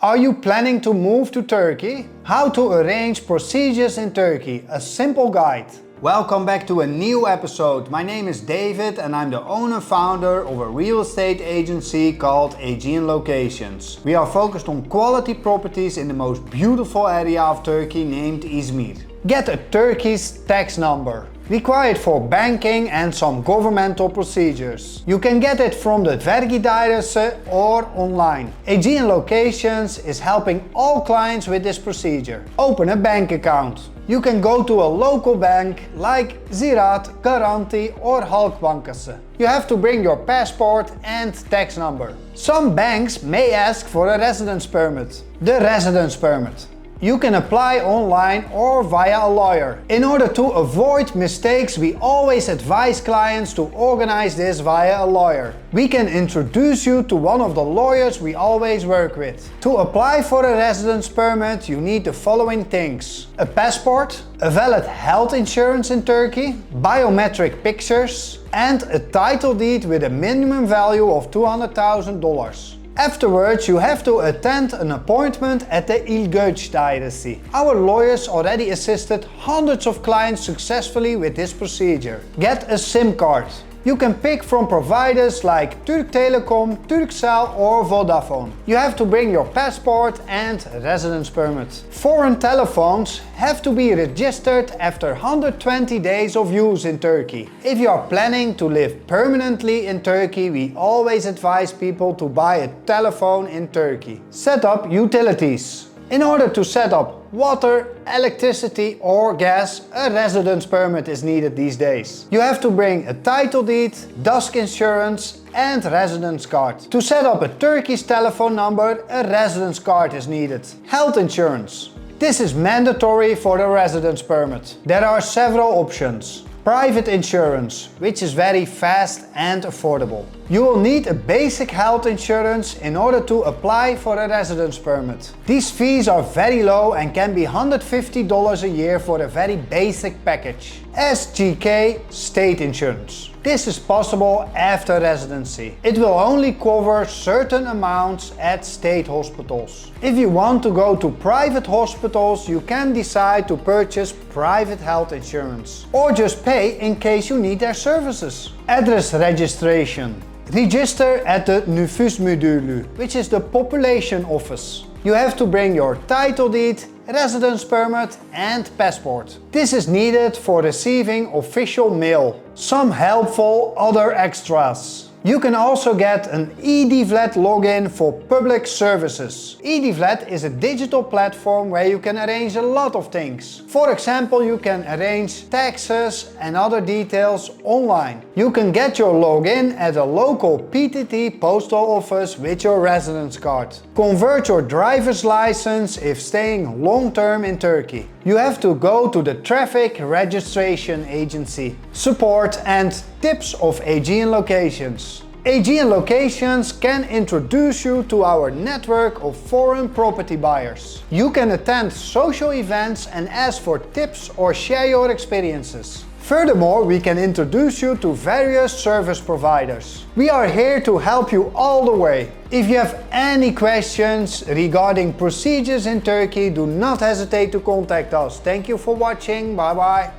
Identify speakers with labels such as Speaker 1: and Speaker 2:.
Speaker 1: Are you planning to move to Turkey? How to arrange procedures in Turkey, a simple guide. Welcome back to a new episode. My name is David and I'm the owner-founder of a real estate agency called Aegean Locations. We are focused on quality properties in the most beautiful area of Turkey named Izmir. Get a Turkey's tax number. Required for banking and some governmental procedures. You can get it from the vergidairesi or online. Aegean Locations is helping all clients with this procedure. Open a bank account. You can go to a local bank like Ziraat, Garanti or Halkbankası. You have to bring your passport and tax number. Some banks may ask for a residence permit. The residence permit. You can apply online or via a lawyer. In order to avoid mistakes, we always advise clients to organize this via a lawyer. We can introduce you to one of the lawyers we always work with. To apply for a residence permit, you need the following things: a passport, a valid health insurance in Turkey, biometric pictures, and a title deed with a minimum value of $200,000. Afterwards, you have to attend an appointment at the vergidairesi. Our lawyers already assisted hundreds of clients successfully with this procedure. Get a SIM card. You can pick from providers like Türk Telekom, Turkcell or Vodafone. You have to bring your passport and residence permit. Foreign telephones have to be registered after 120 days of use in Turkey. If you are planning to live permanently in Turkey, we always advise people to buy a telephone in Turkey. Set up utilities. In order to set up water, electricity or gas, a residence permit is needed these days. You have to bring a title deed, DASK insurance and residence card. To set up a Turkish telephone number, a residence card is needed. Health insurance. This is mandatory for the residence permit. There are several options. Private insurance, which is very fast and affordable. You will need a basic health insurance in order to apply for a residence permit. These fees are very low and can be $150 a year for a very basic package. SGK state insurance. This is possible after residency. It will only cover certain amounts at state hospitals. If you want to go to private hospitals, you can decide to purchase private health insurance or just pay in case you need their services. Address registration. Register at the Nüfus Müdürlüğü, which is the population office. You have to bring your title deed, residence permit and passport. This is needed for receiving official mail. Some helpful other extras. You can also get an EDVLAT login for public services. EDVLAT is a digital platform where you can arrange a lot of things. For example, you can arrange taxes and other details online. You can get your login at a local PTT postal office with your residence card. Convert your driver's license if staying long-term in Turkey. You have to go to the traffic registration agency. Support and tips of Aegean Locations. Aegean Locations can introduce you to our network of foreign property buyers. You can attend social events and ask for tips or share your experiences. Furthermore, we can introduce you to various service providers. We are here to help you all the way. If you have any questions regarding procedures in Turkey, do not hesitate to contact us. Thank you for watching. Bye bye.